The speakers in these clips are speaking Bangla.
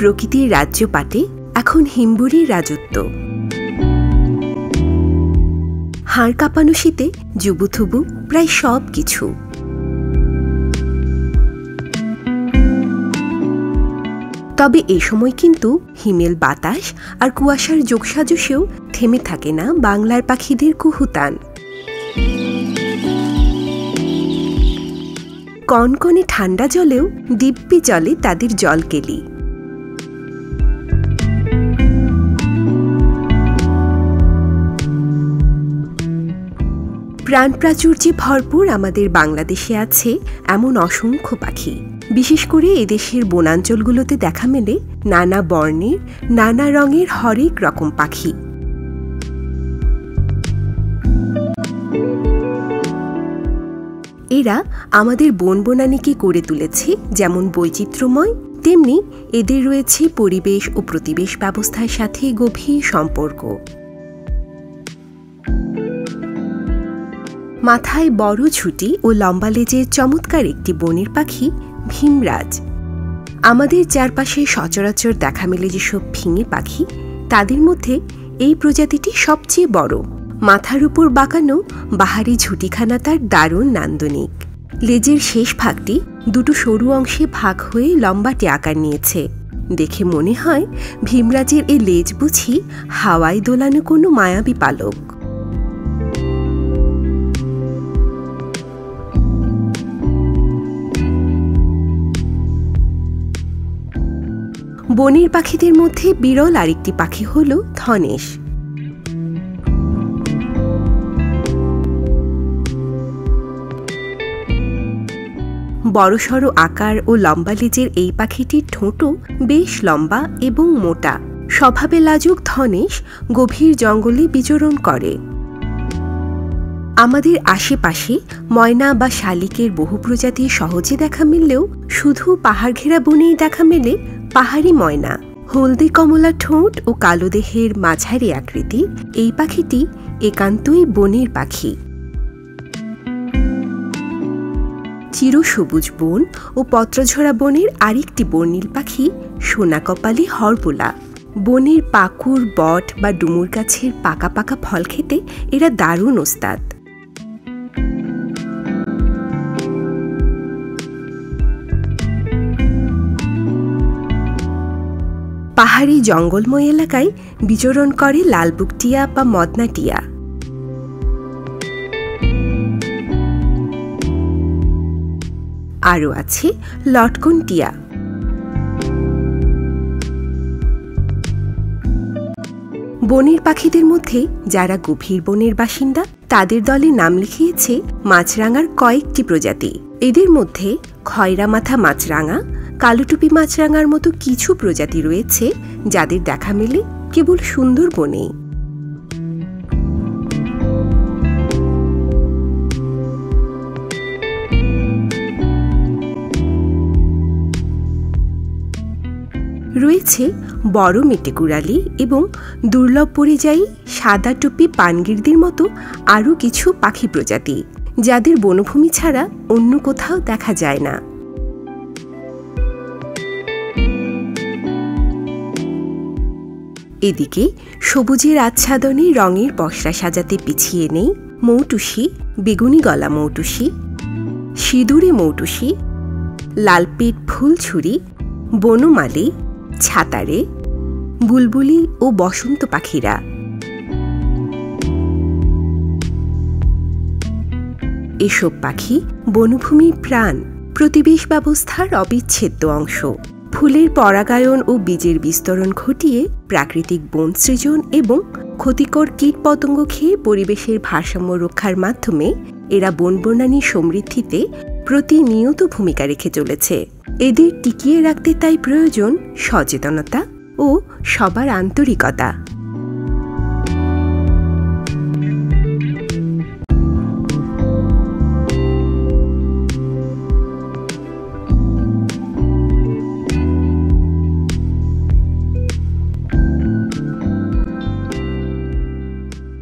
প্রকৃতির রাজ্যপাটে এখন হিমবুড়ির রাজত্ব। হাড় কাঁপানো শীতে জুবুথুবু প্রায় সব কিছু। তবে এ সময় কিন্তু হিমেল বাতাস আর কুয়াশার যোগসাজশেও থেমে থাকে না বাংলার পাখিদের কুহুতান। কনকনে ঠান্ডা জলেও দিব্যি চলে তাদের জলকেলি। প্রাণ প্রাচুর্যে ভরপুর আমাদের বাংলাদেশে আছে এমন অসংখ্য পাখি। বিশেষ করে এদেশের বনাঞ্চলগুলোতে দেখা মেলে নানা বর্ণের নানা রঙের হরেক রকম পাখি। এরা আমাদের বনবনানীকে করে তুলেছে যেমন বৈচিত্র্যময়, তেমনি এদের রয়েছে পরিবেশ ও প্রতিবেশ ব্যবস্থার সাথে গভীর সম্পর্ক। মাথায় বড় ছুটি ও লম্বা লেজের চমৎকার একটি বনের পাখি ভীমরাজ। আমাদের চারপাশে সচরাচর দেখা মেলে যেসব ফিঙে পাখি, তাদের মধ্যে এই প্রজাতিটি সবচেয়ে বড়। মাথার উপর বাঁকানো বাহারি ঝুঁটিখানা তার দারুণ নান্দনিক। লেজের শেষ ভাগটি দুটো সরু অংশে ভাগ হয়ে লম্বাটে আকার নিয়েছে। দেখে মনে হয় ভীমরাজের এই লেজ বুঝি হাওয়ায় দোলানো কোনো মায়াবী পালক। বনের পাখিদের মধ্যে বিরল আরেকটি পাখি হল ধনেশ। বড়সড় আকার ও লম্বা লেজের এই পাখিটির ঠোঁটও বেশ লম্বা এবং মোটা। স্বভাবে লাজুক ধনেশ গভীর জঙ্গলে বিচরণ করে। আমাদের আশেপাশে ময়না বা শালিকের বহু প্রজাতি সহজে দেখা মিললেও শুধু পাহাড় ঘেরা বনেই দেখা মেলে পাহাড়ি ময়না। হলদে কমলা ঠোঁট ও কালো দেহের মাঝারি আকৃতির এই পাখিটি একান্তই বনের পাখি। চিরসবুজ বন ও পত্রঝরা বনের আরেকটি বর্ণিল পাখি সোনা কপালি হরবোলা। বনের পাকুর, বট বা ডুমুর গাছের পাকা পাকা ফল খেতে এরা দারুণ ওস্তাদ। পাহাড়ি জঙ্গলময় এলাকায় বিচরণ করে লালবুক টিয়া বা মদনা টিয়া। আরও আছে লটকন টিয়া। বনের পাখিদের মধ্যে যারা গভীর বনের বাসিন্দা, তাদের দলে নাম লিখিয়েছে মাছরাঙার কয়েকটি প্রজাতি। এদের মধ্যে খয়রা মাথা মাছরাঙা, কালোটুপি মাছরাঙার মতো কিছু প্রজাতি রয়েছে যাদের দেখা মেলে কেবল সুন্দরবনেই। রয়েছে বড় মেটেকুড়ালি এবং দুর্লভ পরিযায়ী সাদা টুপি পানগিরদের মতো আরও কিছু পাখি প্রজাতি, যাদের বনভূমি ছাড়া অন্য কোথাও দেখা যায় না। এদিকে সবুজের আচ্ছাদনে রঙের পসরা সাজাতে পিছিয়ে নেই মৌটুসি, বেগুনি গলা মৌটুসি, সিঁদুরে মৌটুসি, লালপিট ফুলছুরি, বনমালী, ছাতারে, বুলবুলি ও বসন্ত পাখিরা। এসব পাখি বনভূমির প্রাণ, প্রতিবেশ ব্যবস্থার অবিচ্ছেদ্য অংশ। ফুলের পরাগায়ন ও বীজের বিস্তরণ ঘটিয়ে প্রাকৃতিক বন সৃজন এবং ক্ষতিকর কীটপতঙ্গ খেয়ে পরিবেশের ভারসাম্য রক্ষার মাধ্যমে এরা বনবনানীর সমৃদ্ধিতে প্রতিনিয়ত ভূমিকা রেখে চলেছে। এদের টিকিয়ে রাখতে তাই প্রয়োজন সচেতনতা ও সবার আন্তরিকতা।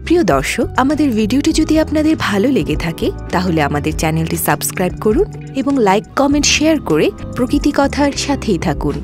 প্রিয় দর্শক, আমাদের ভিডিওটি যদি আপনাদের ভালো লেগে থাকে তাহলে আমাদের চ্যানেলটি সাবস্ক্রাইব করুন এবং লাইক, কমেন্ট, শেয়ার করে প্রকৃতি কথার সাথেই থাকুন।